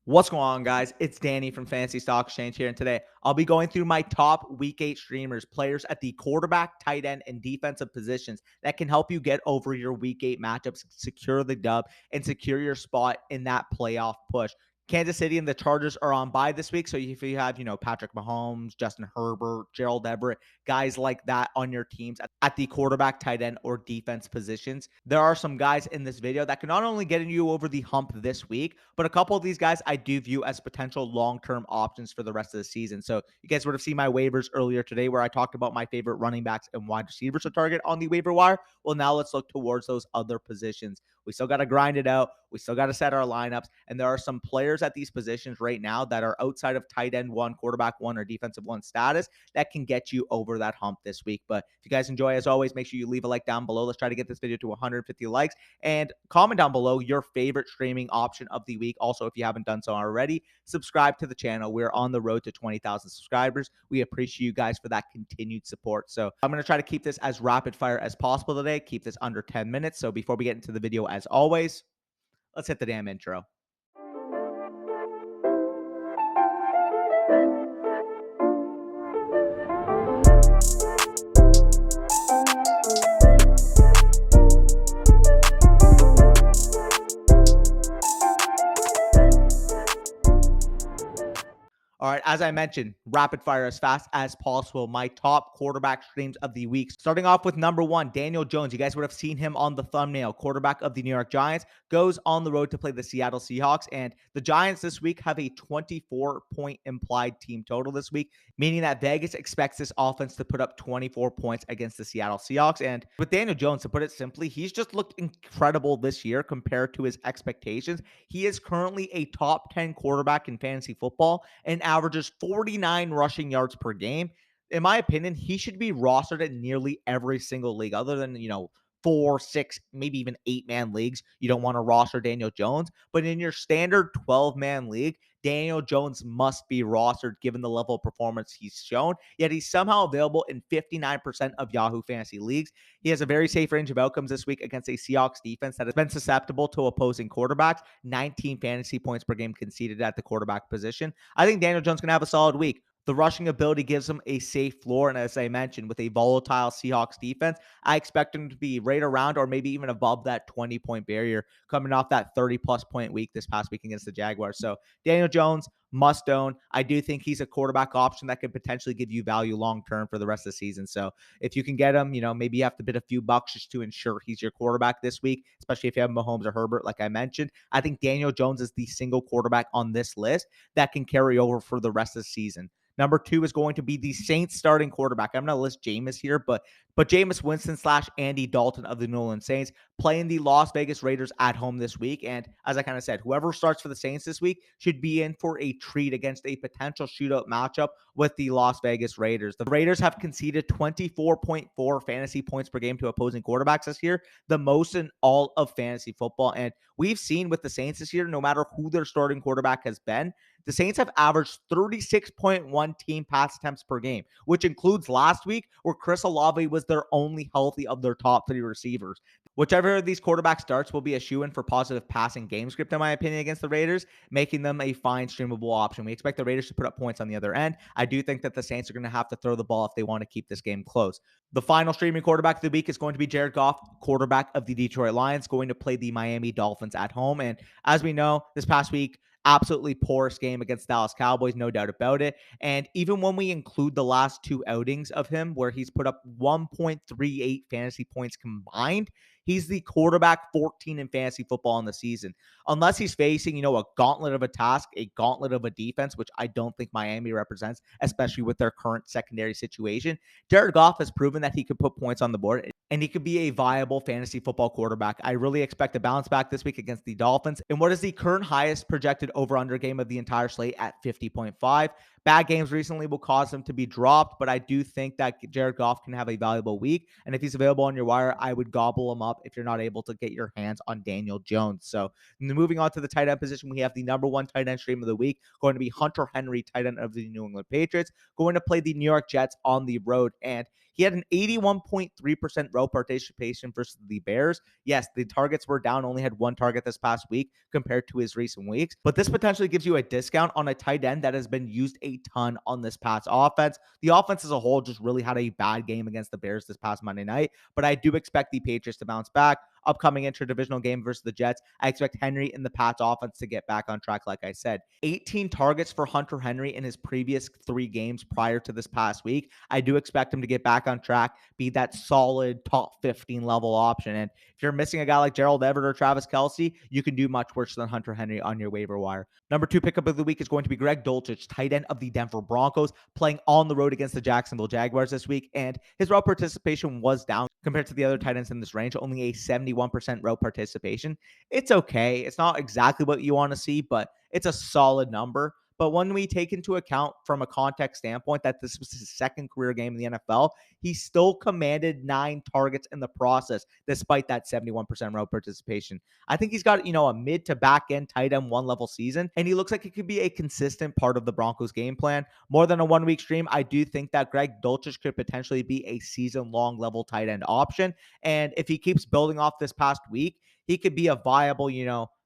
What's going on, guys? It's Danny from Fantasy Stock Exchange here, and today I'll be going through my top Week 8 streamers, players at the quarterback, tight end, and defensive positions that can help you get over your Week 8 matchups, secure the dub, and secure your spot in that playoff push. Kansas City and the Chargers are on bye this week, so if you have, Patrick Mahomes, Justin Herbert, Gerald Everett, guys like that on your teams at the quarterback, tight end, or defense positions, there are some guys in this video that can not only get you over the hump this week, but a couple of these guys I do view as potential long-term options for the rest of the season. So you guys would have seen my waivers earlier today where I talked about my favorite running backs and wide receivers to target on the waiver wire. Well, now let's look towards those other positions. We still got to grind it out. We still got to set our lineups. And there are some players at these positions right now that are outside of tight end one, quarterback one, or defensive one status that can get you over that hump this week. But if you guys enjoy, as always, make sure you leave a like down below. Let's try to get this video to 150 likes. And comment down below your favorite streaming option of the week. Also, if you haven't done so already, subscribe to the channel. We're on the road to 20,000 subscribers. We appreciate you guys for that continued support. So I'm going to try to keep this as rapid fire as possible today. Keep this under 10 minutes. So before we get into the video, as always, let's hit the damn intro. All right, as I mentioned, rapid fire as fast as possible. My top quarterback streams of the week. Starting off with number one, Daniel Jones. You guys would have seen him on the thumbnail. Quarterback of the New York Giants goes on the road to play the Seattle Seahawks. And the Giants this week have a 24-point implied team total this week, meaning that Vegas expects this offense to put up 24 points against the Seattle Seahawks. And with Daniel Jones, to put it simply, he's just looked incredible this year compared to his expectations. He is currently a top 10 quarterback in fantasy football and averages 49 rushing yards per game. In my opinion, he should be rostered in nearly every single league, other than, 4, 6, maybe even 8-man leagues. You don't want to roster Daniel Jones. But in your standard 12-man league, Daniel Jones must be rostered given the level of performance he's shown. Yet he's somehow available in 59% of Yahoo Fantasy leagues. He has a very safe range of outcomes this week against a Seahawks defense that has been susceptible to opposing quarterbacks. 19 fantasy points per game conceded at the quarterback position. I think Daniel Jones can have a solid week. The rushing ability gives him a safe floor. And as I mentioned, with a volatile Seahawks defense, I expect him to be right around or maybe even above that 20-point barrier coming off that 30-plus point week this past week against the Jaguars. So Daniel Jones, must own. I do think he's a quarterback option that could potentially give you value long term for the rest of the season. So if you can get him, maybe you have to bid a few bucks just to ensure he's your quarterback this week, especially if you have Mahomes or Herbert, like I mentioned. I think Daniel Jones is the single quarterback on this list that can carry over for the rest of the season. Number two is going to be the Saints starting quarterback. I'm going to list Jameis here, but Jameis Winston / Andy Dalton of the New Orleans Saints playing the Las Vegas Raiders at home this week. And as I kind of said, whoever starts for the Saints this week should be in for a treat against a potential shootout matchup with the Las Vegas Raiders. The Raiders have conceded 24.4 fantasy points per game to opposing quarterbacks this year, the most in all of fantasy football. And we've seen with the Saints this year, no matter who their starting quarterback has been, the Saints have averaged 36.1 team pass attempts per game, which includes last week where Chris Olave was their only healthy of their top 3 receivers. Whichever of these quarterback starts will be a shoo-in for positive passing game script, in my opinion, against the Raiders, making them a fine streamable option. We expect the Raiders to put up points on the other end. I do think that the Saints are going to have to throw the ball if they want to keep this game close. The final streaming quarterback of the week is going to be Jared Goff, quarterback of the Detroit Lions, going to play the Miami Dolphins at home. And as we know, this past week, absolutely porous game against Dallas Cowboys, no doubt about it. And even when we include the last 2 outings of him where he's put up 1.38 fantasy points combined, he's the quarterback 14 in fantasy football in the season. Unless he's facing, a gauntlet of a task, a gauntlet of a defense, which I don't think Miami represents, especially with their current secondary situation. Jared Goff has proven that he could put points on the board and he could be a viable fantasy football quarterback. I really expect a bounce back this week against the Dolphins. And what is the current highest projected over-under game of the entire slate at 50.5? Bad games recently will cause him to be dropped, but I do think that Jared Goff can have a valuable week. And if he's available on your wire, I would gobble him up if you're not able to get your hands on Daniel Jones. So moving on to the tight end position, we have the number 1 tight end stream of the week, going to be Hunter Henry, tight end of the New England Patriots, going to play the New York Jets on the road. And He had an 81.3% route participation versus the Bears. Yes, the targets were down, only had one target this past week compared to his recent weeks, but this potentially gives you a discount on a tight end that has been used a ton on this Pats offense. The offense as a whole just really had a bad game against the Bears this past Monday night, but I do expect the Patriots to bounce back. Upcoming interdivisional game versus the Jets, I expect Henry and the Pats offense to get back on track. Like I said, 18 targets for Hunter Henry in his previous 3 games prior to this past week. I do expect him to get back on track, be that solid top 15 level option. And if you're missing a guy like Gerald Everett or Travis Kelce, you can do much worse than Hunter Henry on your waiver wire. Number 2 pickup of the week is going to be Greg Dulcich, tight end of the Denver Broncos, playing on the road against the Jacksonville Jaguars this week. And his route participation was down compared to the other tight ends in this range, only a 71% route participation. It's okay. It's not exactly what you want to see, but it's a solid number. But when we take into account from a context standpoint that this was his second career game in the NFL, he still commanded 9 targets in the process, despite that 71% route participation. I think he's got, a mid to back end tight end 1 level season, and he looks like it could be a consistent part of the Broncos game plan. More than a 1 week stream, I do think that Greg Dulcich could potentially be a season long level tight end option. And if he keeps building off this past week, he could be a viable,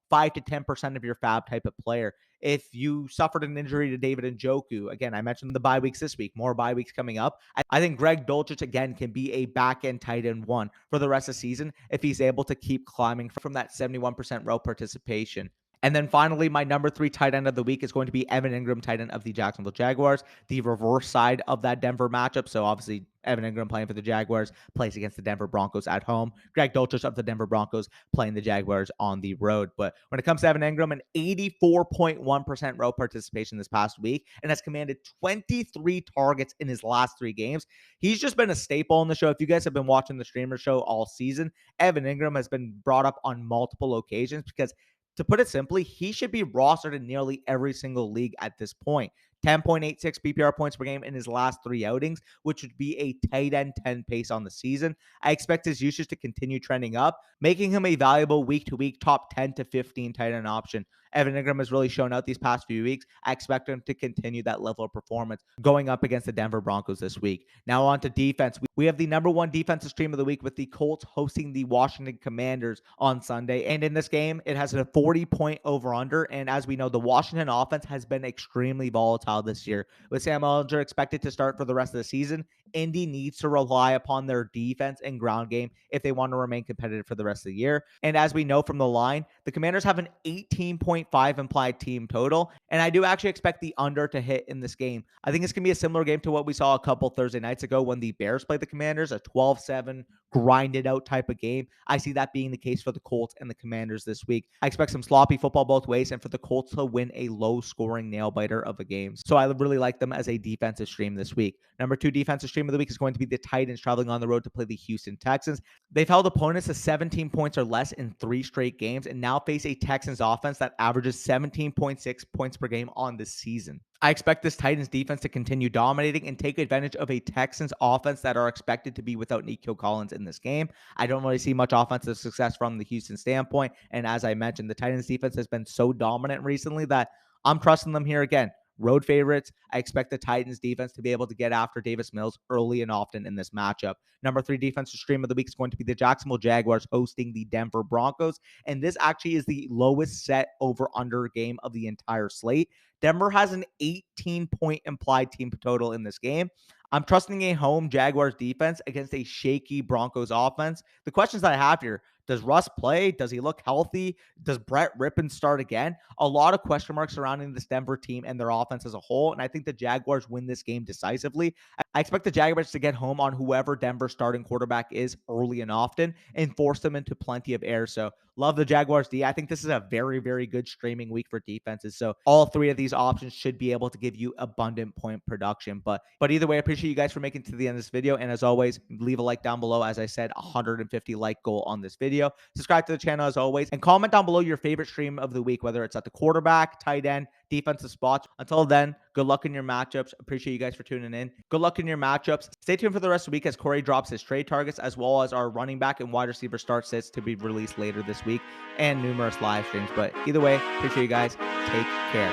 5 to 10% of your fab type of player. If you suffered an injury to David Njoku, again, I mentioned the bye weeks this week, more bye weeks coming up. I think Greg Dulcich, again, can be a back-end tight end 1 for the rest of the season if he's able to keep climbing from that 71% route participation. And then finally, my number 3 tight end of the week is going to be Evan Ingram, tight end of the Jacksonville Jaguars, the reverse side of that Denver matchup. So obviously, Evan Ingram playing for the Jaguars plays against the Denver Broncos at home. Greg Dulcich of the Denver Broncos playing the Jaguars on the road. But when it comes to Evan Ingram, an 84.1% route participation this past week and has commanded 23 targets in his last 3 games. He's just been a staple on the show. If you guys have been watching the Streamer show all season, Evan Ingram has been brought up on multiple occasions because, to put it simply, he should be rostered in nearly every single league at this point. 10.86 PPR points per game in his last 3 outings, which would be a tight end 10 pace on the season. I expect his usage to continue trending up, making him a valuable week-to-week top 10 to 15 tight end option. Evan Ingram has really shown out these past few weeks. I expect him to continue that level of performance going up against the Denver Broncos this week. Now on to defense. We have the number 1 defensive stream of the week with the Colts hosting the Washington Commanders on Sunday. And in this game, it has a 40-point over-under. And as we know, the Washington offense has been extremely volatile this year. With Sam Ehlinger expected to start for the rest of the season, Indy needs to rely upon their defense and ground game if they want to remain competitive for the rest of the year. And as we know from the line, the Commanders have an 18.5 implied team total, and I do actually expect the under to hit in this game. I think it's going to be a similar game to what we saw a couple Thursday nights ago when the Bears played the Commanders, a 12-7 grinded out type of game. I see that being the case for the Colts and the Commanders this week. I expect some sloppy football both ways and for the Colts to win a low-scoring nail-biter of a game. So I really like them as a defensive stream this week. Number 2 defensive stream of the week is going to be the Titans traveling on the road to play the Houston Texans. They've held opponents to 17 points or less in 3 straight games and now face a Texans offense that averages 17.6 points per game on this season. I expect this Titans defense to continue dominating and take advantage of a Texans offense that are expected to be without Nico Collins in this game. I don't really see much offensive success from the Houston standpoint. And as I mentioned, the Titans defense has been so dominant recently that I'm trusting them here again. Road favorites. I expect the Titans defense to be able to get after Davis Mills early and often in this matchup. Number 3 defensive stream of the week is going to be the Jacksonville Jaguars hosting the Denver Broncos. And this actually is the lowest set over under game of the entire slate. Denver has an 18-point implied team total in this game. I'm trusting a home Jaguars defense against a shaky Broncos offense. The questions that I have here: does Russ play? Does he look healthy? Does Brett Rippon start again? A lot of question marks surrounding this Denver team and their offense as a whole, and I think the Jaguars win this game decisively. I expect the Jaguars to get home on whoever Denver's starting quarterback is early and often and force them into plenty of air. So love the Jaguars D. I think this is a very, very good streaming week for defenses. So all 3 of these options should be able to give you abundant point production. But either way, I appreciate you guys for making it to the end of this video. And as always, leave a like down below. As I said, 150 like goal on this video. Subscribe to the channel as always, and comment down below your favorite stream of the week, whether it's at the quarterback, tight end, defensive spots. Until then, good luck in your matchups. Appreciate you guys for tuning in. Good luck in your matchups. Stay tuned for the rest of the week as Corey drops his trade targets, as well as our running back and wide receiver start sits to be released later this week, and numerous live streams. But either way, appreciate you guys. Take care.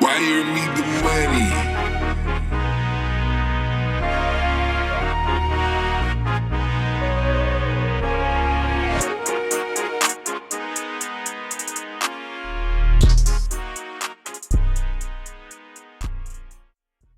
Wire me the money.